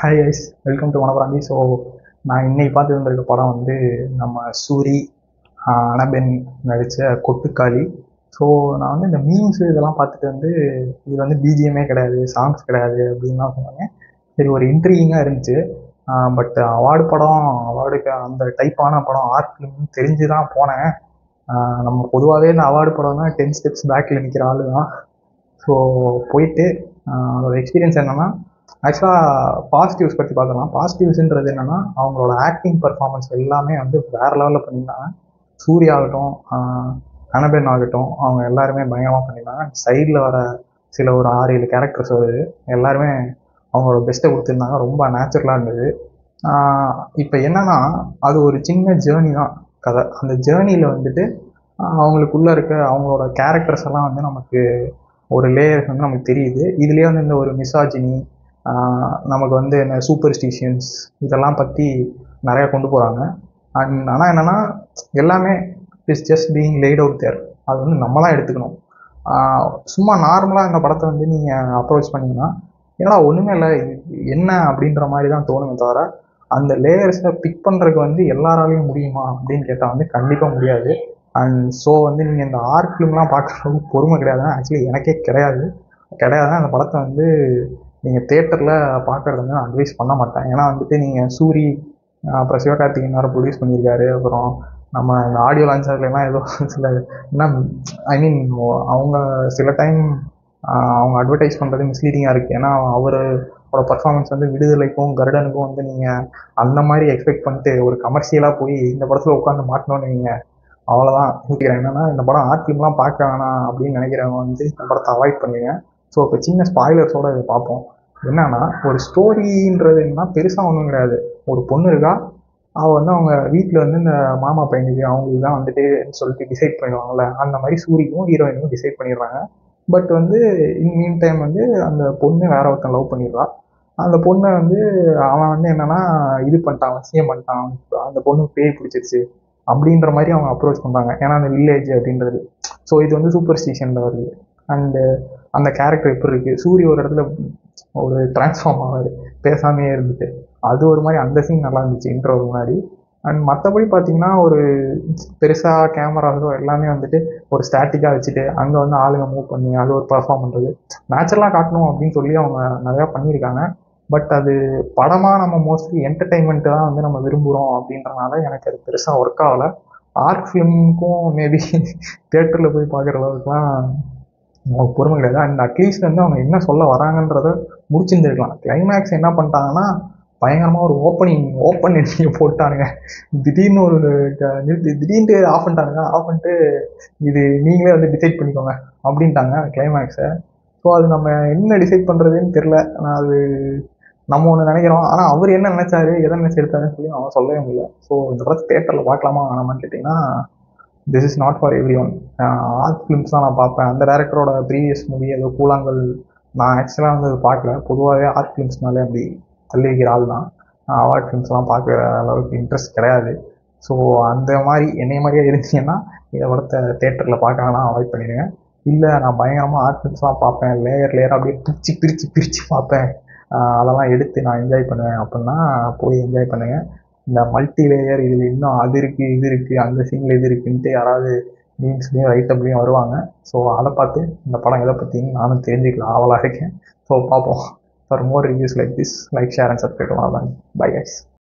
Hi guys, welcome to வனபராந்தி. So நான் இன்னைக்கு பார்த்து வந்திருக்க படம் வந்து நம்ம சூரி அனபென் நடித்த கொட்டுக்காளி. ஸோ நான் வந்து இந்த மீம்ஸ் இதெல்லாம் பார்த்துட்டு வந்து இது வந்து பிஜிஎம்மே கிடையாது, சாங்ஸ் கிடையாது அப்படின்லாம் சொன்னாங்க. சரி, ஒரு இன்ட்ரீவிங்காக இருந்துச்சு. பட் அவார்டு படம், அவார்டுக்கு அந்த டைப்பான படம் ஆர்ட் ஃபிலிம்னு தெரிஞ்சு தான் போனேன். நம்ம பொதுவாகவே இந்த அவார்டு படம்னா 10 ஸ்டெப்ஸ் பேக்கில் நிற்கிற ஆளு தான். ஸோ போயிட்டு அதோட எக்ஸ்பீரியன்ஸ் என்னென்னா, ஆக்சுவலாக பாசிட்டிவ்ஸ் பற்றி பார்க்கலாம். பாசிட்டிவ்ஸ்ன்றது என்னென்னா, அவங்களோட ஆக்டிங் பர்ஃபார்மன்ஸ் எல்லாமே வந்து வேறு லெவலில் பண்ணியிருந்தாங்க. சூர்யா ஆகட்டும், அனபென் ஆகட்டும், அவங்க எல்லாருமே பயங்கரமாக பண்ணியிருந்தாங்க. சைடில் வர சில ஒரு 6-7 கேரக்டர்ஸ் வருது, எல்லாருமே அவங்களோட பெஸ்ட்டை கொடுத்துருந்தாங்க. ரொம்ப நேச்சுரலாக இருந்தது. இப்போ என்னென்னா, அது ஒரு சின்ன ஜேர்னி தான் கதை. அந்த ஜேர்னியில் வந்துட்டு அவங்களுக்குள்ளே இருக்க அவங்களோட கேரக்டர்ஸ் எல்லாம் வந்து நமக்கு ஒரு லேயர்ஸ் வந்து நமக்கு தெரியுது. இதுலேயே வந்து இந்த ஒரு மிசாஜினி, நமக்கு வந்து என்ன சூப்பர்ஸ்டிஷியன்ஸ், இதெல்லாம் பற்றி நிறையா கொண்டு போகிறாங்க. ஆனால் என்னென்னா, எல்லாமே is just being laid out there. அது வந்து நம்ம தான் எடுத்துக்கணும். சும்மா நார்மலாக இந்த படத்தை வந்து நீங்கள் அப்ரோச் பண்ணிங்கன்னா, ஏன்னா ஒன்றுமே இல்லை, என்ன அப்படின்ற மாதிரி தான் தோணுமே தவிர, அந்த லேயர்ஸை பிக் பண்ணுறதுக்கு வந்து எல்லாராலையும் முடியுமா அப்படின்னு கேட்டால் வந்து கண்டிப்பாக முடியாது. அண்ட் ஸோ வந்து நீங்கள் இந்த ஆர்ட் ஃபிலிம்லாம் பார்க்குறதுக்கு பொறுமை கிடையாதுன்னா, ஆக்சுவலி எனக்கே கிடையாது. அந்த படத்தை வந்து நீங்கள் தேட்டரில் பார்க்குறது வந்து நான் அட்வைஸ் பண்ண மாட்டேன். ஏன்னா வந்துட்டு நீங்கள் சூரி, அப்புறம் சிவகார்த்திகேயன் வேறு ப்ரொடியூஸ் பண்ணியிருக்காரு. அப்புறம் நம்ம இந்த ஆடியோ லான்ச்சர்லாம் ஏதோ சில என்ன ஐ மீன் அவங்க சில டைம் அவங்க அட்வர்டைஸ் பண்ணுறது மிஸ்லீடிங்காக இருக்குது. ஏன்னா அவரோட பர்ஃபார்மன்ஸ் வந்து விடுதலைக்கும் கருடனுக்கும் வந்து நீங்கள் அந்த மாதிரி எக்ஸ்பெக்ட் பண்ணிட்டு ஒரு கமர்ஷியலாக போய் இந்த படத்தில் உட்காந்து மாட்டணும்னு நீங்கள் அவ்வளோதான் நினைக்கிறேன். என்னென்னா, இந்த படம் ஆர்ட் ஃபிலிம்லாம் பார்க்க வேணாம் அப்படின்னு நினைக்கிறவங்க வந்து இந்த படத்தை அவாய்ட் பண்ணுங்க. ஸோ இப்போ சின்ன ஸ்பாய்லர்ஸோடு இதை பார்ப்போம். என்னன்னா, ஒரு ஸ்டோரின்றது என்னன்னா பெருசாக ஒன்றும் கிடையாது. ஒரு பொண்ணு இருக்கா, அவள் வந்து அவங்க வீட்டில் வந்து இந்த மாமா பையனுக்கு அவங்களுக்கு தான் வந்துட்டு சொல்லிட்டு டிசைட் பண்ணிடுவாங்கள்ல, அந்த மாதிரி சூரிக்கும் ஹீரோயினுக்கும் டிசைட் பண்ணிடுறாங்க. பட் வந்து இன் மீன் டைம் வந்து அந்த பொண்ணு வேற ஒருத்தன் லவ் பண்ணிடுறான். அந்த பொண்ணை வந்து அவன் வந்து என்னன்னா இது பண்ணிட்டான், வசியம் பண்ணிட்டான், அந்த பொண்ணு பேய் பிடிச்சிருச்சு அப்படின்ற மாதிரி அவங்க அப்ரோச் பண்ணுறாங்க. ஏன்னா அந்த வில்லேஜ் அப்படின்றது. ஸோ இது வந்து சூப்பர் ஸ்டிஷனில் வருது. அண்டு அந்த கேரக்டர் எப்படி இருக்குது, சூரிய ஒரு இடத்துல ஒரு டிரான்ஸ்ஃபார்ம் ஆகாது, பேசாமையே இருந்துட்டு, அது ஒரு மாதிரி அந்த சீன் நல்லா இருந்துச்சு இன்ட்ரோவுக்கு முன்னாடி. அண்ட் மற்றபடி பார்த்தீங்கன்னா, ஒரு பெருசாக கேமராஸோ எல்லாமே வந்துட்டு ஒரு ஸ்டாட்டிக்காக வச்சுட்டு அங்கே வந்து ஆளுங்க மூவ் பண்ணி அது ஒரு பர்ஃபார்ம் பண்ணுறது நேச்சுரலாக காட்டணும் அப்படின்னு சொல்லி அவங்க நிறையா பண்ணியிருக்காங்க. பட் அது படமாக நம்ம மோஸ்ட்லி என்டர்டெயின்மெண்ட்டு தான் வந்து நம்ம விரும்புகிறோம் அப்படின்றனால எனக்கு அது பெருசாக ஒர்க் ஆகலை. ஆர்ட் ஃபிலிமுக்கும் மேபி தியேட்டரில் போய் பார்க்குற அளவுக்குலாம் அவங்களுக்கு பொறுமை கிடையாது. அண்ட் அட்லீஸ்ட் வந்து அவங்க என்ன சொல்ல வராங்கன்றத முடிச்சிருந்துருக்கலாம். கிளைமேக்ஸ் என்ன பண்ணிட்டாங்கன்னா, பயங்கரமாக ஒரு ஓப்பன் எண்டிங்கை போட்டானுங்க. திடீர்னு ஒரு திடீர்னு ஆஃப் பண்ணிட்டானுங்க. ஆஃப் பண்ணிட்டு இது நீங்களே வந்து டிசைட் பண்ணிக்கோங்க அப்படின்ட்டாங்க கிளைமேக்ஸை. ஸோ அது நம்ம என்ன டிசைட் பண்ணுறதுன்னு தெரில. நான் அது நம்ம ஒன்று நினைக்கிறோம், ஆனால் அவர் என்ன நினைச்சாரு, எதை நினைச்சு எடுத்தாருன்னு சொல்லி அவன் சொல்லவே முடியல. ஸோ இந்த படத்தை தேட்டரில் பார்க்கலாமா வேணாமான்னு கேட்டிங்கன்னா, this is not for every one. Art films தான் நான் பார்ப்பேன். அந்த டேரக்டரோட ப்ரீவியஸ் மூவி ஏதோ கூழாங்கல் நான் ஆக்சுவலாக வந்து அது பார்க்கல. பொதுவாகவே ஆர்ட் ஃபிலிம்ஸ்னாலே அப்படி தள்ளி வைக்கிற ஆள் தான். அவார்ட் ஃபிலிம்ஸ்லாம் பார்க்குற அளவுக்கு இன்ட்ரெஸ்ட் கிடையாது. ஸோ அந்த மாதிரி என்னைய மாதிரியே இருந்துச்சுன்னா இந்த படத்தை தேட்டரில் பார்க்கறதுனா அவாய்ட் பண்ணிடுங்க. இல்லை, நான் பயங்கரமாக ஆர்ட் ஃபிலிம்ஸ்லாம் பார்ப்பேன், லேயராக அப்படியே பிரித்து பார்ப்பேன், அதெல்லாம் எடுத்து நான் என்ஜாய் பண்ணுவேன் அப்படின்னா போய் என்ஜாய் பண்ணுங்கள். இந்த மல்டி லேயர் இதில் இன்னும் அது இருக்குது இது இருக்குது அந்த சீனில் இது இருக்குன்ட்டு யாராவது மீம்ஸ்லேயும் ரைட்டப்லேயும் வருவாங்க. ஸோ அதை பார்த்து இந்த படம் எதை பற்றின்னு நானும் தெரிஞ்சுக்கலாம் ஆவலாக இருக்கேன். ஸோ பார்ப்போம். For more reviews like this, like, share and subscribe பண்ணலாம். Bye guys.